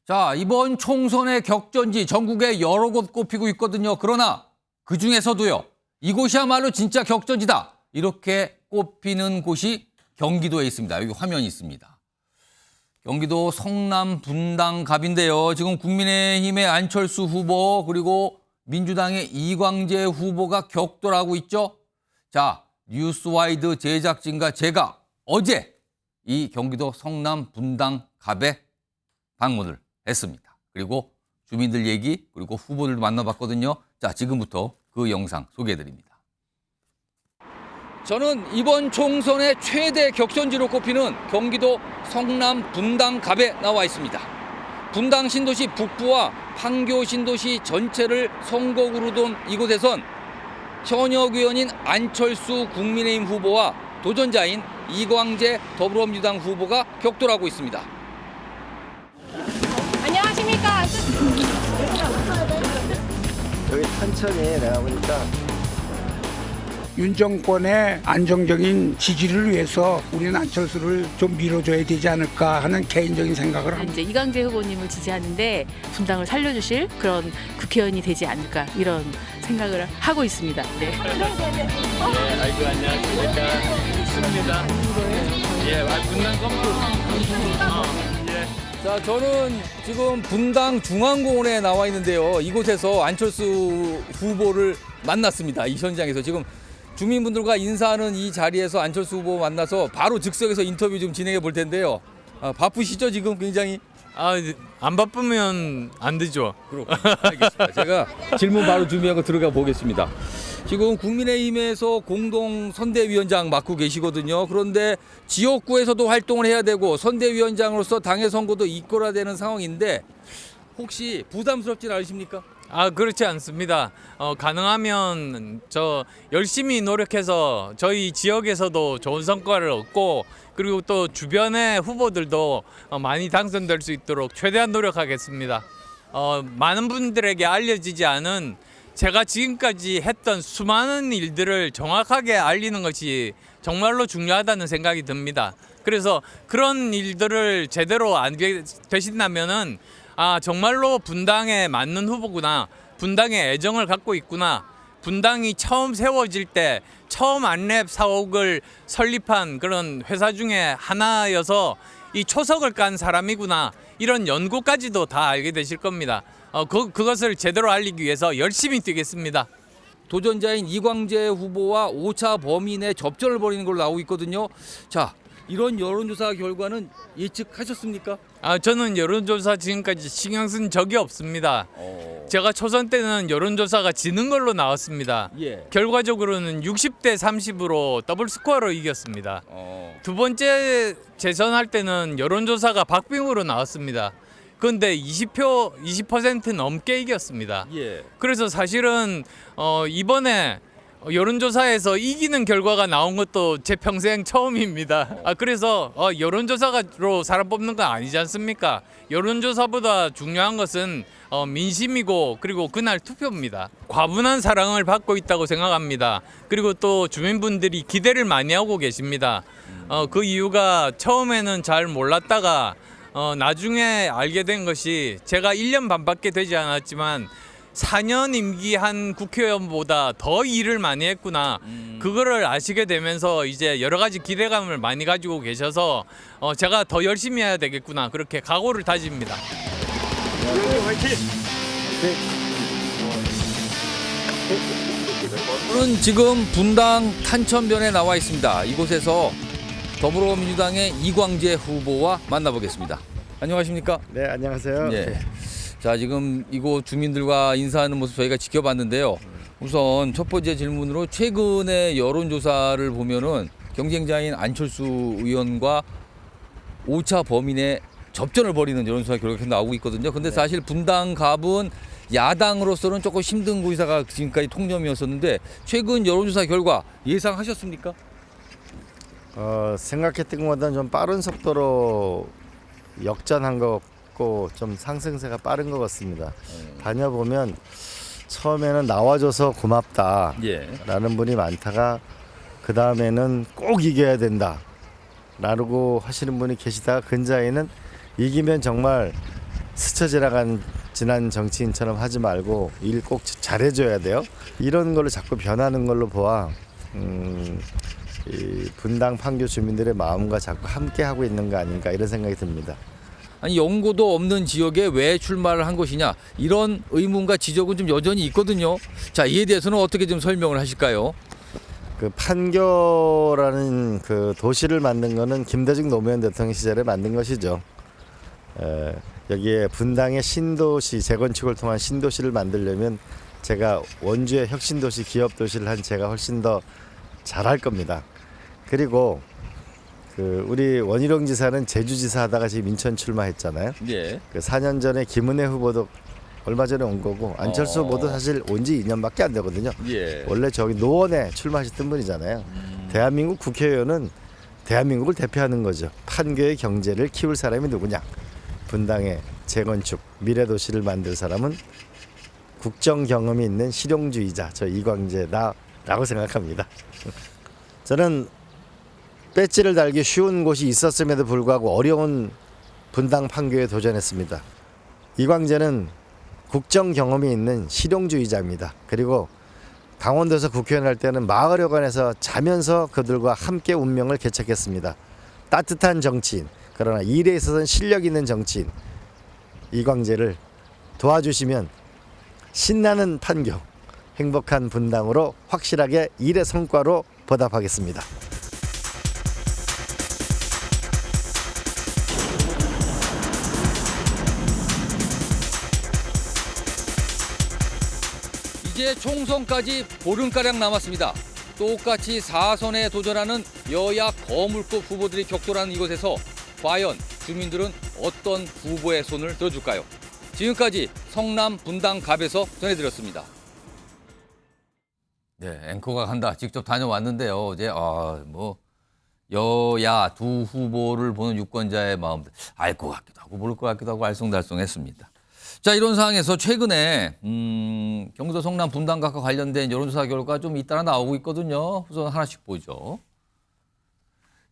자, 이번 총선의 격전지 전국에 여러 곳 꼽히고 있거든요. 그러나 그중에서도요. 이곳이야말로 진짜 격전지다. 이렇게 꼽히는 곳이 경기도에 있습니다. 여기 화면이 있습니다. 경기도 성남 분당갑인데요. 지금 국민의힘의 안철수 후보 그리고 민주당의 이광재 후보가 격돌하고 있죠. 자, 뉴스와이드 제작진과 제가 어제 이 경기도 성남 분당갑에 방문을 했습니다. 그리고 주민들 얘기 그리고 후보들도 만나봤거든요. 자, 지금부터 그 영상 소개해드립니다. 저는 이번 총선의 최대 격전지로 꼽히는 경기도 성남 분당갑에 나와 있습니다. 분당 신도시 북부와 판교 신도시 전체를 성곡으로 둔 이곳에선 현역 의원인 안철수 국민의힘 후보와 도전자인 이광재 더불어민주당 후보가 격돌하고 있습니다. 안녕하십니까. 여기 천천히 내가 보니까 윤 정권의 안정적인 지지를 위해서 우리는 안철수를 좀 밀어줘야 되지 않을까 하는 개인적인 생각을 합니다. 이제 이광재 후보님을 지지하는데 분당을 살려주실 그런 국회의원이 되지 않을까 이런 생각을 하고 있습니다. 네. 아이고 안녕하십니까. 있습니다. 예, 분당 검토. 자, 저는 지금 분당 중앙공원에 나와 있는데요. 이곳에서 안철수 후보를 만났습니다. 이 현장에서 지금 주민분들과 인사하는 이 자리에서 안철수 후보 만나서 바로 즉석에서 인터뷰 좀 진행해 볼 텐데요. 바쁘시죠 지금 굉장히? 안 바쁘면 안 되죠. 알겠습니다. 제가 질문 바로 준비하고 들어가 보겠습니다. 지금 국민의힘에서 공동 선대위원장 맡고 계시거든요. 그런데 지역구에서도 활동을 해야 되고 선대위원장으로서 당의 선거도 이끌어야 되는 상황인데 혹시 부담스럽진 않으십니까? 그렇지 않습니다. 가능하면 저 열심히 노력해서 저희 지역에서도 좋은 성과를 얻고 그리고 또 주변의 후보들도 많이 당선될 수 있도록 최대한 노력하겠습니다. 많은 분들에게 알려지지 않은 제가 지금까지 했던 수많은 일들을 정확하게 알리는 것이 정말로 중요하다는 생각이 듭니다. 그래서 그런 일들을 제대로 안 되신다면은 정말로 분당에 맞는 후보구나. 분당에 애정을 갖고 있구나. 분당이 처음 세워질 때 처음 안랩 사옥을 설립한 그런 회사 중에 하나여서 이 초석을 깐 사람이구나. 이런 연구까지도 다 알게 되실 겁니다. 그것을 제대로 알리기 위해서 열심히 뛰겠습니다. 도전자인 이광재 후보와 5차 범인의 접전을 벌이는 걸로 나오고 있거든요. 자, 이런 여론조사 결과는 예측하셨습니까? 저는 여론조사 지금까지 신경 쓴 적이 없습니다. 제가 초선 때는 여론조사가 지는 걸로 나왔습니다. 예. 결과적으로는 60대 30으로 더블 스코어로 이겼습니다. 두 번째 재선할 때는 여론조사가 박빙으로 나왔습니다. 그런데 20% 넘게 이겼습니다. 예. 그래서 사실은 이번에 여론조사에서 이기는 결과가 나온 것도 제 평생 처음입니다. 그래서 여론조사로 사람 뽑는 건 아니지 않습니까? 여론조사보다 중요한 것은 민심이고 그리고 그날 투표입니다. 과분한 사랑을 받고 있다고 생각합니다. 그리고 또 주민분들이 기대를 많이 하고 계십니다. 그 이유가 처음에는 잘 몰랐다가 나중에 알게 된 것이 제가 1년 반밖에 되지 않았지만 4년 임기한 국회의원보다 더 일을 많이 했구나. 그거를 아시게 되면서 이제 여러 가지 기대감을 많이 가지고 계셔서 제가 더 열심히 해야 되겠구나. 그렇게 각오를 다집니다. 저는 지금 분당 탄천변에 나와 있습니다. 이곳에서 더불어민주당의 이광재 후보와 만나보겠습니다. 안녕하십니까? 네 안녕하세요. 예. 자, 지금 이곳 주민들과 인사하는 모습 저희가 지켜봤는데요. 우선 첫 번째 질문으로 최근의 여론조사를 보면은 경쟁자인 안철수 의원과 5차 범인의 접전을 벌이는 여론조사 결과가 나오고 있거든요. 근데 사실 분당갑은 야당으로서는 조금 힘든 고의사가 지금까지 통념이었었는데 최근 여론조사 결과 예상하셨습니까? 생각했던 것보다는 좀 빠른 속도로 역전한 것 같고 좀 상승세가 빠른 것 같습니다. 다녀보면 처음에는 나와줘서 고맙다 라는 분이 많다가 그 다음에는 꼭 이겨야 된다 라고 하시는 분이 계시다가 근자에는 이기면 정말 스쳐 지난 정치인처럼 하지 말고 일 꼭 잘해줘야 돼요. 이런 걸로 자꾸 변하는 걸로 보아 이 분당 판교 주민들의 마음과 자꾸 함께 하고 있는 거 아닌가 이런 생각이 듭니다. 아니 연고도 없는 지역에 왜 출마를 한 것이냐 이런 의문과 지적은 좀 여전히 있거든요. 자, 이에 대해서는 어떻게 좀 설명을 하실까요? 그 판교라는 그 도시를 만든 거는 김대중 노무현 대통령 시절에 만든 것이죠. 여기에 분당의 신도시 재건축을 통한 신도시를 만들려면 제가 원주의 혁신도시 기업도시를 한 제가 훨씬 더 잘할 겁니다. 그리고 그 우리 원희룡 지사는 제주지사 하다가 지금 인천 출마했잖아요. 예. 그 4년 전에 김은혜 후보도 얼마 전에 온 거고 안철수 후보도 사실 온 지 2년밖에 안 되거든요. 예. 원래 저기 노원에 출마하셨던 분이잖아요. 대한민국 국회의원은 대한민국을 대표하는 거죠. 판교의 경제를 키울 사람이 누구냐? 분당의 재건축 미래도시를 만들 사람은 국정 경험이 있는 실용주의자 저 이광재다라고 생각합니다. 저는 배지를 달기 쉬운 곳이 있었음에도 불구하고 어려운 분당 판교에 도전했습니다. 이광재는 국정 경험이 있는 실용주의자입니다. 그리고 강원도에서 국회의원 할 때는 마을회관에서 자면서 그들과 함께 운명을 개척했습니다. 따뜻한 정치인, 그러나 일에 있어서는 실력 있는 정치인 이광재를 도와주시면 신나는 판교, 행복한 분당으로 확실하게 일의 성과로 보답하겠습니다. 이제 총선까지 보름가량 남았습니다. 똑같이 4선에 도전하는 여야 거물급 후보들이 격돌하는 이곳에서 과연 주민들은 어떤 후보의 손을 들어줄까요? 지금까지 성남 분당갑에서 전해드렸습니다. 네, 앵커가 간다. 직접 다녀왔는데요. 어제 여야 두 후보를 보는 유권자의 마음들 알 것 같기도 하고 모를 것 같기도 하고 알쏭달쏭했습니다. 자, 이런 상황에서 최근에 경기도 성남 분당갑과 관련된 여론조사 결과 좀 잇따라 나오고 있거든요. 우선 하나씩 보죠.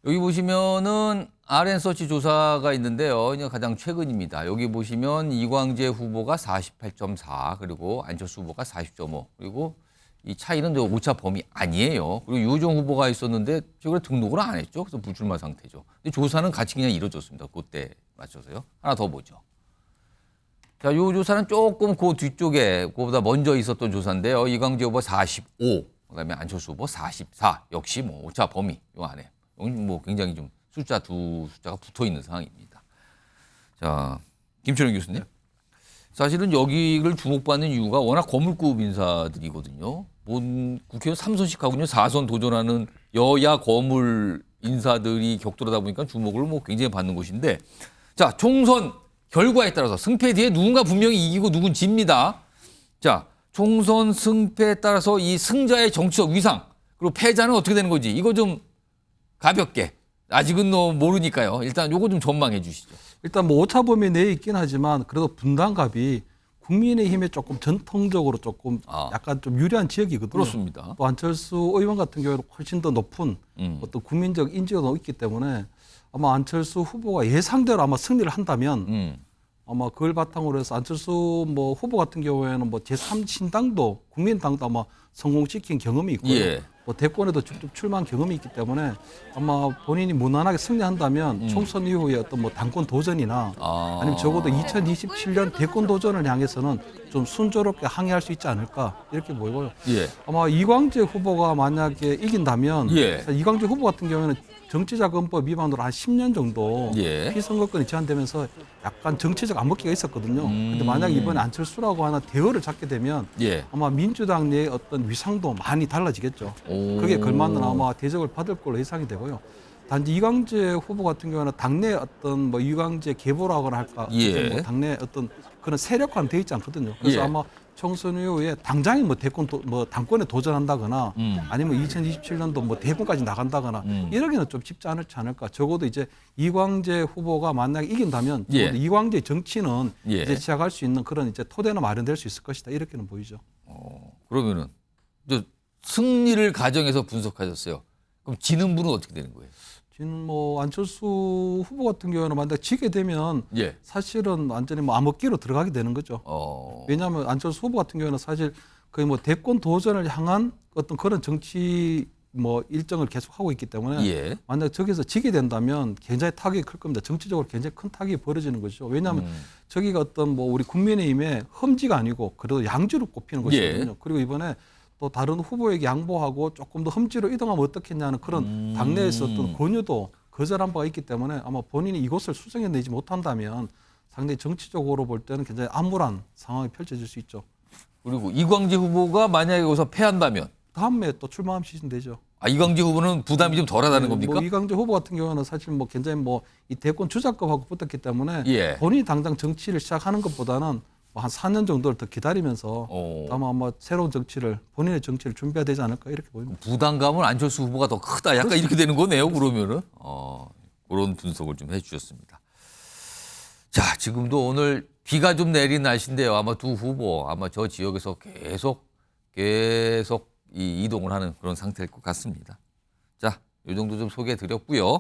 여기 보시면은 RN서치 조사가 있는데요. 이제 가장 최근입니다. 여기 보시면 이광재 후보가 48.4 그리고 안철수 후보가 40.5 그리고 이 차이는 오차 범위 아니에요. 그리고 유호정 후보가 있었는데 최근에 등록을 안 했죠. 그래서 불출마 상태죠. 근데 조사는 같이 그냥 이루어졌습니다. 그때 맞춰서요. 하나 더 보죠. 자, 이 조사는 조금 그 뒤쪽에 그보다 먼저 있었던 조사인데요. 이광재 후보 45, 그다음에 안철수 후보 44. 역시 뭐 오차 범위 요 안에. 뭐 굉장히 좀 두 숫자가 붙어 있는 상황입니다. 자, 김철영 교수님. 사실은 여기를 주목받는 이유가 워낙 거물급 인사들이거든요. 국회의원 3선씩 하군요. 4선 도전하는 여야 거물 인사들이 격돌하다 보니까 주목을 뭐 굉장히 받는 곳인데, 자, 총선 결과에 따라서 승패 뒤에 누군가 분명히 이기고 누군 집니다. 자, 총선 승패에 따라서 이 승자의 정치적 위상 그리고 패자는 어떻게 되는 건지 이거 좀 가볍게 아직은 모르니까요. 일단 요거 좀 전망해 주시죠. 일단 뭐 오차 범위 내에 있긴 하지만 그래도 분당갑이 국민의힘에 조금 전통적으로 조금 약간 좀 유리한 지역이거든요. 그렇습니다. 또 안철수 의원 같은 경우에는 훨씬 더 높은 어떤 국민적 인지가 있기 때문에 아마 안철수 후보가 예상대로 아마 승리를 한다면 아마 그걸 바탕으로 해서 안철수 뭐 후보 같은 경우에는 뭐 제3신당도 국민당도 아마 성공시킨 경험이 있고요. 예. 뭐 대권에도 직접 출마한 경험이 있기 때문에 아마 본인이 무난하게 승리한다면 총선 이후에 어떤 뭐 당권 도전이나 아니면 적어도 2027년 대권 도전을 향해서는 좀 순조롭게 항해할 수 있지 않을까 이렇게 보이고요. 예. 아마 이광재 후보가 만약에 이긴다면 예. 이광재 후보 같은 경우에는 정치자금법 위반으로 한 10년 정도 예. 피선거권이 제한되면서 약간 정치적 암흑기가 있었거든요. 근데 만약 이번에 안철수라고 하나 대열을 잡게 되면 예. 아마 민주당 내의 어떤 위상도 많이 달라지겠죠. 오. 그게 걸맞는 아마 대접을 받을 걸로 예상이 되고요. 단지 이광재 후보 같은 경우는 당내 어떤 뭐 이광재 계보라고나 할까, 예. 뭐 당내 어떤 그런 세력화는 되어 있지 않거든요. 그래서 예. 아마 총선 이후에 당장에 뭐 당권에 도전한다거나 아니면 2027년도 뭐 대권까지 나간다거나 이러기는 좀 쉽지 않을까. 적어도 이제 이광재 후보가 만약에 이긴다면 예. 적어도 이광재 정치는 예. 이제 시작할 수 있는 그런 이제 토대는 마련될 수 있을 것이다. 이렇게는 보이죠. 그러면은 이제 승리를 가정해서 분석하셨어요. 그럼 지는 분은 어떻게 되는 거예요? 지금 뭐 안철수 후보 같은 경우는 만약 지게 되면 예. 사실은 완전히 뭐 암흑기로 들어가게 되는 거죠. 왜냐하면 안철수 후보 같은 경우는 사실 거의 뭐 대권 도전을 향한 어떤 그런 정치 뭐 일정을 계속하고 있기 때문에 예. 만약 저기서 지게 된다면 굉장히 타격이 클 겁니다. 정치적으로 굉장히 큰 타격이 벌어지는 것이죠. 왜냐하면 저기가 어떤 뭐 우리 국민의힘의 험지가 아니고 그래도 양지로 꼽히는 것이거든요. 예. 그리고 이번에 또 다른 후보에게 양보하고 조금 더 험지로 이동하면 어떻겠냐는 그런 당내에서 어떤 권유도 거절한 바가 있기 때문에 아마 본인이 이곳을 수정해내지 못한다면 상당히 정치적으로 볼 때는 굉장히 암울한 상황이 펼쳐질 수 있죠. 그리고 이광재 후보가 만약에 여기서 패한다면 다음에 또 출마하면 시즌되죠. 이광재 후보는 부담이 좀 덜하다는 겁니까? 뭐 이광재 후보 같은 경우는 사실 뭐 굉장히 뭐 이 대권 주자급하고 붙었기 때문에 예. 본인이 당장 정치를 시작하는 것보다는 뭐 한 4년 정도를 더 기다리면서 아마 새로운 정치를 본인의 정치를 준비해야 되지 않을까 이렇게 보입니다. 부담감은 안철수 후보가 더 크다. 약간 이렇게 되는 거네요. 그러면은 그런 분석을 좀 해주셨습니다. 자, 지금도 오늘 비가 좀 내린 날씨인데요. 아마 두 후보 아마 저 지역에서 계속 이 이동을 하는 그런 상태일 것 같습니다. 자, 이 정도 좀 소개해드렸고요.